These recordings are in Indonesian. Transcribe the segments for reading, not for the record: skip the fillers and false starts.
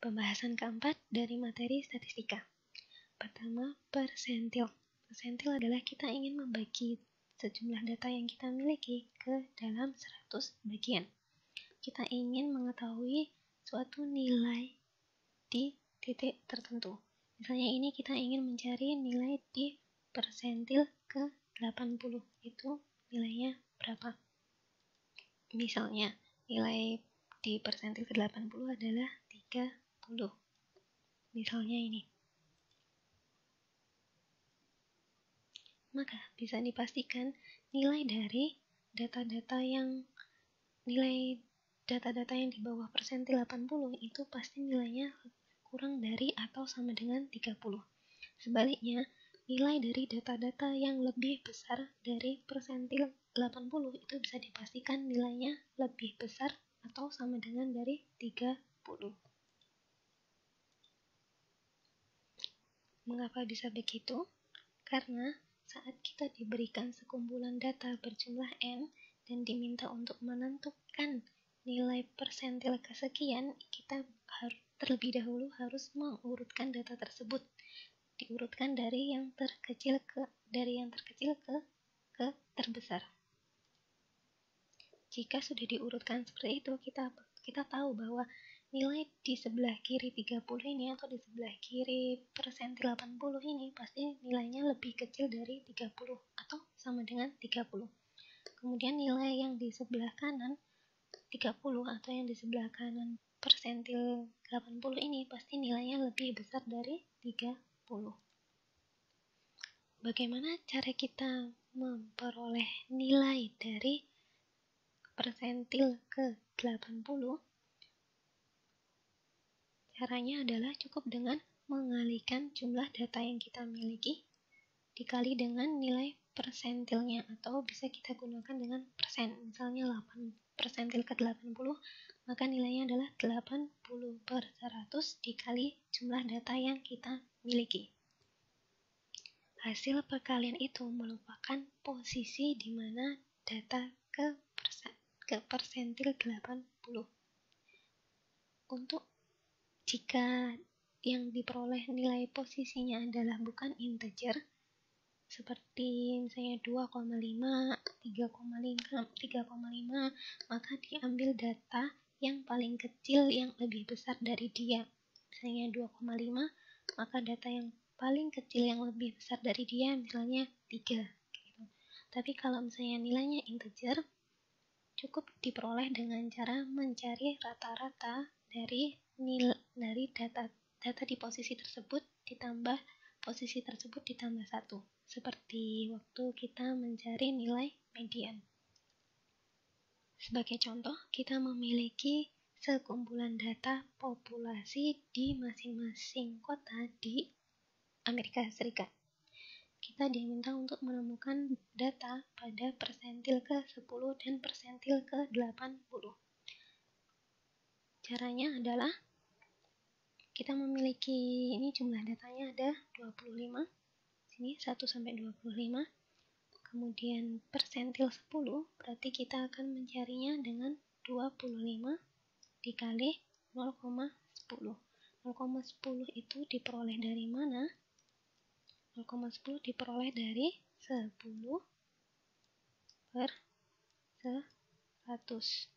Pembahasan keempat dari materi statistika. Pertama, persentil. Persentil adalah kita ingin membagi sejumlah data yang kita miliki ke dalam 100 bagian. Kita ingin mengetahui suatu nilai di titik tertentu. Misalnya ini kita ingin mencari nilai di persentil ke 80. Itu nilainya berapa? Misalnya nilai di persentil ke 80 adalah 30. Misalnya ini. Maka bisa dipastikan nilai dari data-data yang di bawah persentil 80 itu pasti nilainya kurang dari atau sama dengan 30. Sebaliknya, nilai dari data-data yang lebih besar dari persentil 80 itu bisa dipastikan nilainya lebih besar atau sama dengan dari 30. Mengapa bisa begitu? Karena saat kita diberikan sekumpulan data berjumlah N dan diminta untuk menentukan nilai persentil kesekian, kita terlebih dahulu harus mengurutkan data tersebut. Diurutkan dari yang terkecil ke terbesar. Jika sudah diurutkan seperti itu, kita tahu bahwa nilai di sebelah kiri 30 ini atau di sebelah kiri persentil 80 ini pasti nilainya lebih kecil dari 30 atau sama dengan 30. Kemudian nilai yang di sebelah kanan 30 atau yang di sebelah kanan persentil 80 ini pasti nilainya lebih besar dari 30. Bagaimana cara kita memperoleh nilai dari persentil ke 80? Caranya adalah cukup dengan mengalihkan jumlah data yang kita miliki dikali dengan nilai persentilnya, atau bisa kita gunakan dengan persen. Misalnya 8 persentil ke 80, maka nilainya adalah 80/100 dikali jumlah data yang kita miliki. Hasil perkalian itu merupakan posisi di mana data ke persentil 80. Untuk jika yang diperoleh nilai posisinya adalah bukan integer, seperti misalnya 2,5, 3,5, maka diambil data yang paling kecil yang lebih besar dari dia. Misalnya 2,5, maka data yang paling kecil yang lebih besar dari dia misalnya 3. Gitu. Tapi kalau misalnya nilainya integer, cukup diperoleh dengan cara mencari rata-rata dari data di posisi tersebut ditambah posisi tersebut ditambah 1. Seperti waktu kita mencari nilai median. Sebagai contoh, kita memiliki sekumpulan data populasi di masing-masing kota di Amerika Serikat. Kita diminta untuk menemukan data pada persentil ke-10 dan persentil ke-80. Caranya adalah kita memiliki ini jumlah datanya ada 25. Sini 1 sampai 25. Kemudian persentil 10 berarti kita akan mencarinya dengan 25 dikali 0,10. 0,10 itu diperoleh dari mana? 0,10 diperoleh dari 10 per 100.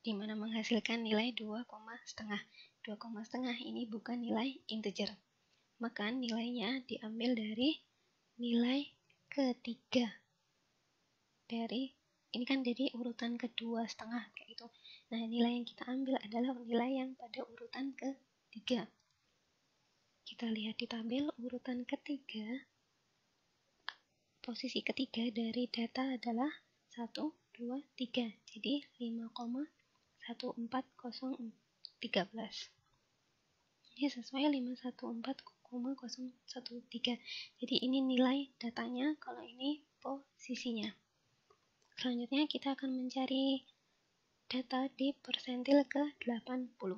Di mana menghasilkan nilai 2,5. 2,5 ini bukan nilai integer. Maka nilainya diambil dari nilai ketiga. Ini kan jadi urutan kedua setengah kayak gitu. Nah, nilai yang kita ambil adalah nilai yang pada urutan ketiga. Kita lihat di tabel urutan ketiga. Posisi ketiga dari data adalah 1, 2, 3. Jadi 5,14013. Ini sesuai 514,013. Jadi ini nilai datanya, kalau ini posisinya. Selanjutnya kita akan mencari data di persentil ke-80.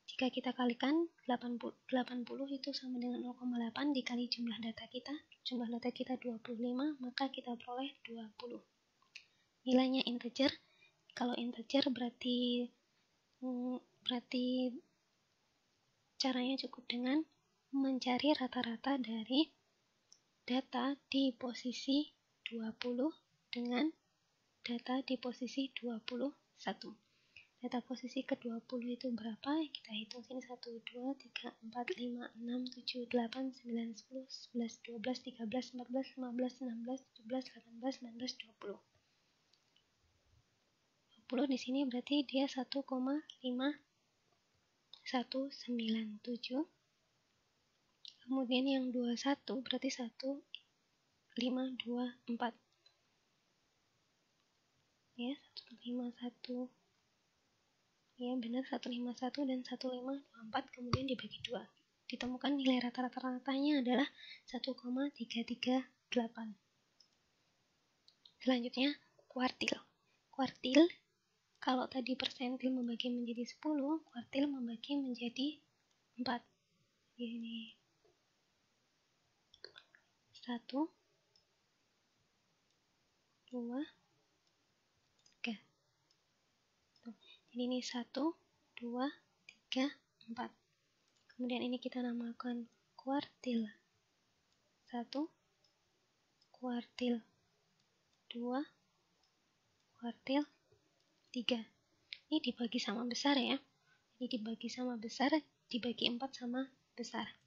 Jika kita kalikan 80 itu sama dengan 0,8 dikali jumlah data kita 25, maka kita peroleh 20. Nilainya integer. Kalau integer berarti caranya cukup dengan mencari rata-rata dari data di posisi 20 dengan data di posisi 21. Data posisi ke-20 itu berapa? Kita hitung sini 1, 2, 3, 4, 5, 6, 7, 8, 9, 10, 11, 12, 13, 14, 15, 16, 17, 18, 19, 20. 20 di sini berarti dia 1,5197. Kemudian yang 21 berarti 1,524. Ya, 151. Ya, benar 151 dan 1,524 kemudian dibagi 2. Ditemukan nilai rata-ratanya adalah 1,338. Selanjutnya, kuartil. Kuartil, kalau tadi persentil membagi menjadi 10, kuartil membagi menjadi 4. Ini 1, 2, 3. Jadi ini 1, 2, 3, 4. Kemudian ini kita namakan kuartil 1, kuartil 2, kuartil 3. Ini dibagi sama besar ya. Ini dibagi sama besar, dibagi 4 sama besar.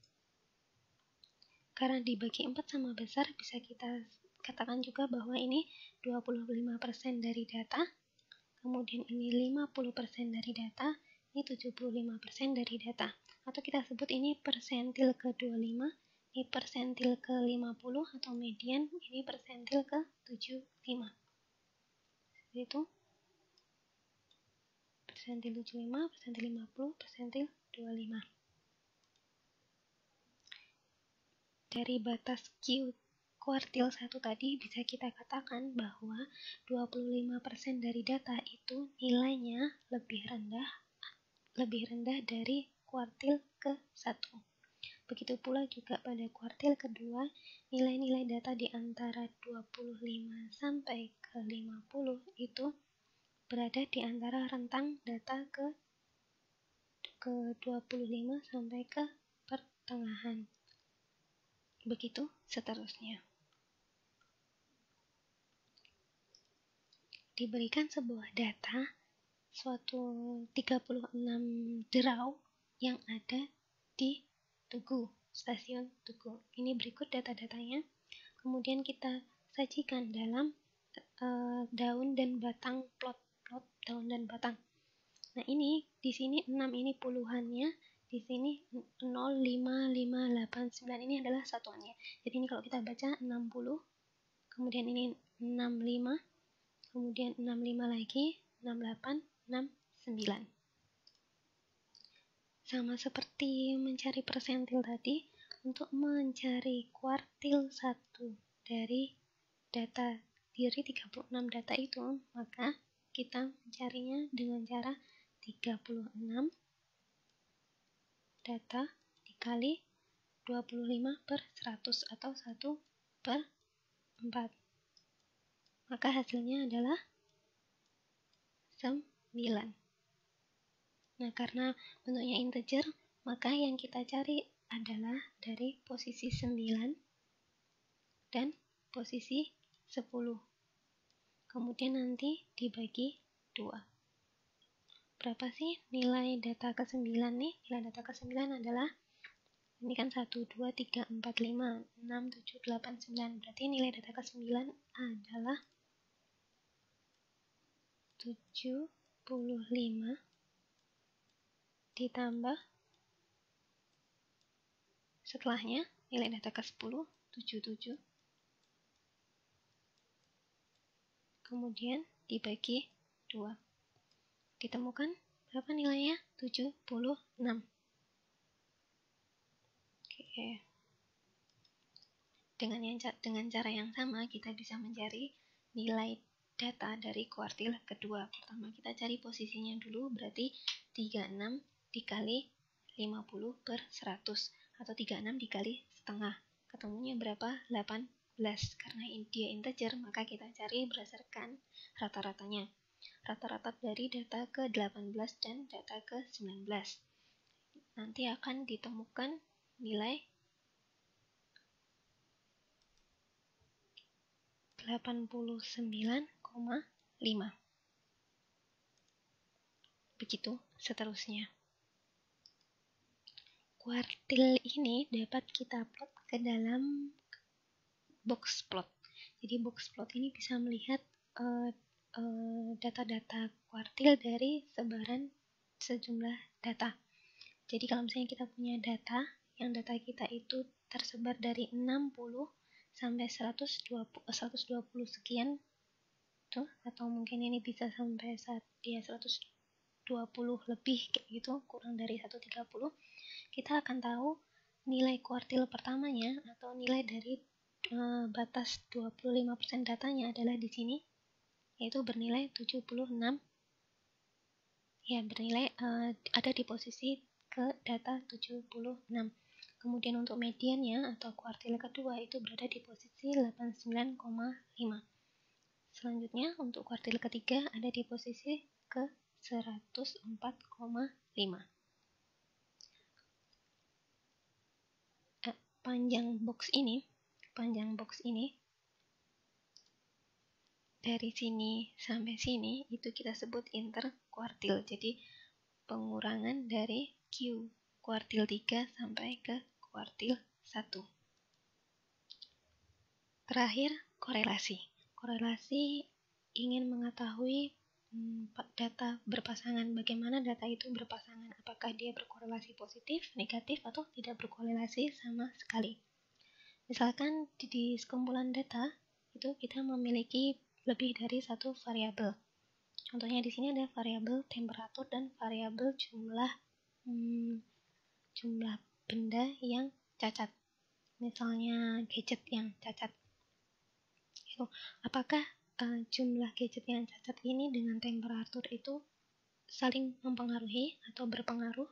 Karena dibagi 4 sama besar, bisa kita katakan juga bahwa ini 25% dari data. Kemudian ini 50% dari data, ini 75% dari data. Atau kita sebut ini persentil ke-25, ini persentil ke-50 atau median, ini persentil ke-75. Seperti itu. Persentil 75, persentil 50, persentil 25. Dari batas Q kuartil 1 tadi bisa kita katakan bahwa 25% dari data itu nilainya lebih rendah dari kuartil ke-1. Begitu pula juga pada kuartil kedua, nilai-nilai data di antara 25 sampai ke 50 itu berada di antara rentang data ke 25 sampai ke pertengahan. Begitu seterusnya. Diberikan sebuah data, suatu 36 draw yang ada di Tugu, stasiun Tugu. Ini berikut data-datanya. Kemudian kita sajikan dalam daun dan batang, plot daun dan batang. Nah, ini di sini 6 ini puluhannya, di sini 0, 5, 5, 8, 9 ini adalah satuannya. Jadi ini kalau kita baca 60, kemudian ini 65, kemudian 65 lagi, 68, 69. Sama seperti mencari persentil tadi, untuk mencari kuartil 1 dari data dari 36 data itu, maka kita mencarinya dengan cara 36 data dikali 25 per 100 atau 1 per 4. Maka hasilnya adalah 9. Nah, karena bentuknya integer, maka yang kita cari adalah dari posisi 9 dan posisi 10. Kemudian nanti dibagi 2. Berapa sih nilai data ke-9 nih? Nilai data ke-9 adalah, ini kan 1, 2, 3, 4, 5, 6, 7, 8, 9. Berarti nilai data ke-9 adalah 75 ditambah setelahnya nilai data ke-10 77, kemudian dibagi 2. Ditemukan berapa nilainya? 76. Oke. Dengan cara yang sama kita bisa mencari nilai data dari kuartil kedua. Pertama kita cari posisinya dulu, berarti 36 dikali 50 per 100 atau 36 dikali setengah. Ketemunya berapa? 18. Karena dia integer, maka kita cari berdasarkan rata-ratanya. Rata-rata dari data ke-18 dan data ke-19. Nanti akan ditemukan nilai 89,5. Begitu seterusnya. Kuartil ini dapat kita plot ke dalam box plot. Jadi box plot ini bisa melihat data-data kuartil dari sebaran sejumlah data. Jadi kalau misalnya kita punya data, yang data kita itu tersebar dari 60 sampai 120 sekian tuh, atau mungkin ini bisa sampai 120 lebih kayak gitu, kurang dari 130. Kita akan tahu nilai kuartil pertamanya atau nilai dari batas 25% datanya adalah di sini, yaitu bernilai 76. Ya, bernilai ada di posisi ke data 76. Kemudian untuk mediannya atau kuartil kedua itu berada di posisi 89,5. Selanjutnya untuk kuartil ketiga ada di posisi ke 104,5. Panjang box ini dari sini sampai sini itu kita sebut interkuartil. Jadi pengurangan dari Q kuartil 3 sampai ke kuartil 1. Terakhir, korelasi. Korelasi ingin mengetahui data berpasangan, bagaimana data itu berpasangan, apakah dia berkorelasi positif, negatif, atau tidak berkorelasi sama sekali. Misalkan di sekumpulan data itu kita memiliki lebih dari satu variabel. Contohnya di sini ada variabel temperatur dan variabel jumlah benda yang cacat. Misalnya gadget yang cacat. Apakah jumlah gadget yang cacat ini dengan temperatur itu saling mempengaruhi atau berpengaruh?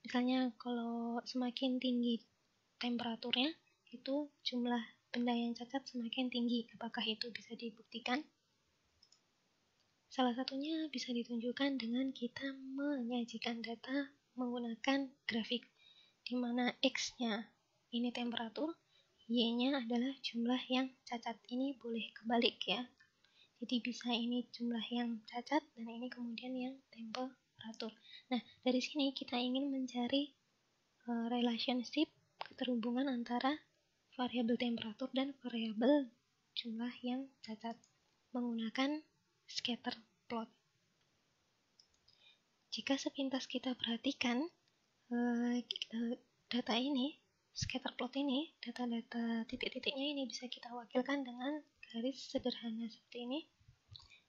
Misalnya kalau semakin tinggi temperaturnya, itu jumlah benda yang cacat semakin tinggi. Apakah itu bisa dibuktikan? Salah satunya bisa ditunjukkan dengan kita menyajikan data menggunakan grafik, di mana X-nya ini temperatur, Y-nya adalah jumlah yang cacat. Ini boleh kebalik ya. Jadi bisa ini jumlah yang cacat dan ini kemudian yang temperatur. Nah, dari sini kita ingin mencari relationship, keterhubungan antara variabel temperatur dan variabel jumlah yang cacat menggunakan scatter plot. Jika sepintas kita perhatikan data ini, scatter plot ini, data-data titik-titiknya ini bisa kita wakilkan dengan garis sederhana seperti ini,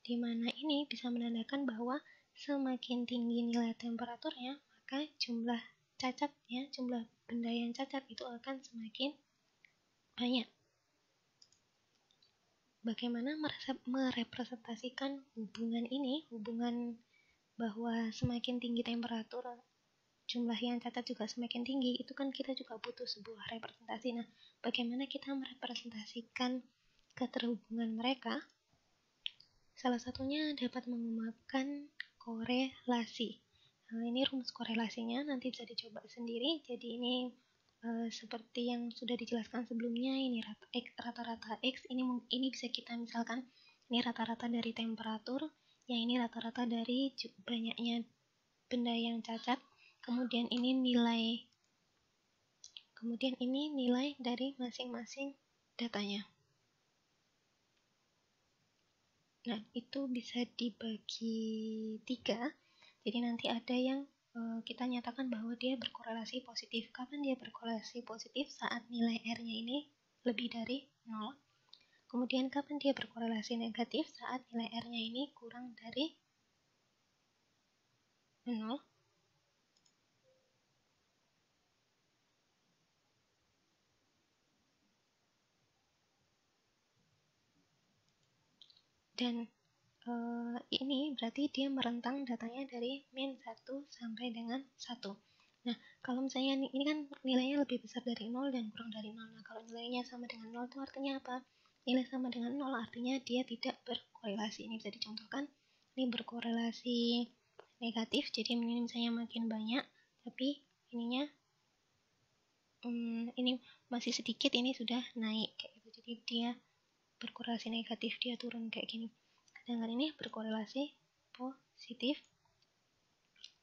di mana ini bisa menandakan bahwa semakin tinggi nilai temperaturnya, maka jumlah cacatnya, jumlah benda yang cacat itu akan semakin banyak. Bagaimana merepresentasikan hubungan ini, hubungan bahwa semakin tinggi temperatur, jumlah yang cacat juga semakin tinggi, itu kan kita juga butuh sebuah representasi. Nah, bagaimana kita merepresentasikan keterhubungan mereka? Salah satunya dapat menggunakan korelasi. Nah, ini rumus korelasinya, nanti bisa dicoba sendiri. Jadi ini seperti yang sudah dijelaskan sebelumnya, ini rata-rata X, ini bisa kita misalkan ini rata-rata dari temperatur, yang ini rata-rata dari banyaknya benda yang cacat, kemudian ini nilai dari masing-masing datanya. Nah, itu bisa dibagi 3. Jadi nanti ada yang kita nyatakan bahwa dia berkorelasi positif. Kapan dia berkorelasi positif? Saat nilai R-nya ini lebih dari 0. Kemudian kapan dia berkorelasi negatif? Saat nilai R-nya ini kurang dari 0. Dan ini berarti dia merentang datanya dari min 1 sampai dengan 1. Nah, kalau misalnya ini kan nilainya lebih besar dari 0 dan kurang dari 0. Nah, kalau nilainya sama dengan 0 itu artinya apa? Nilai sama dengan 0 artinya dia tidak berkorelasi. Ini bisa dicontohkan. Ini berkorelasi negatif, jadi ini misalnya makin banyak, tapi ininya ini masih sedikit, ini sudah naik kayak gitu. Jadi dia berkorelasi negatif, dia turun kayak gini. Sedangkan ini berkorelasi positif.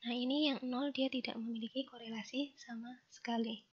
Nah, ini yang 0 dia tidak memiliki korelasi sama sekali.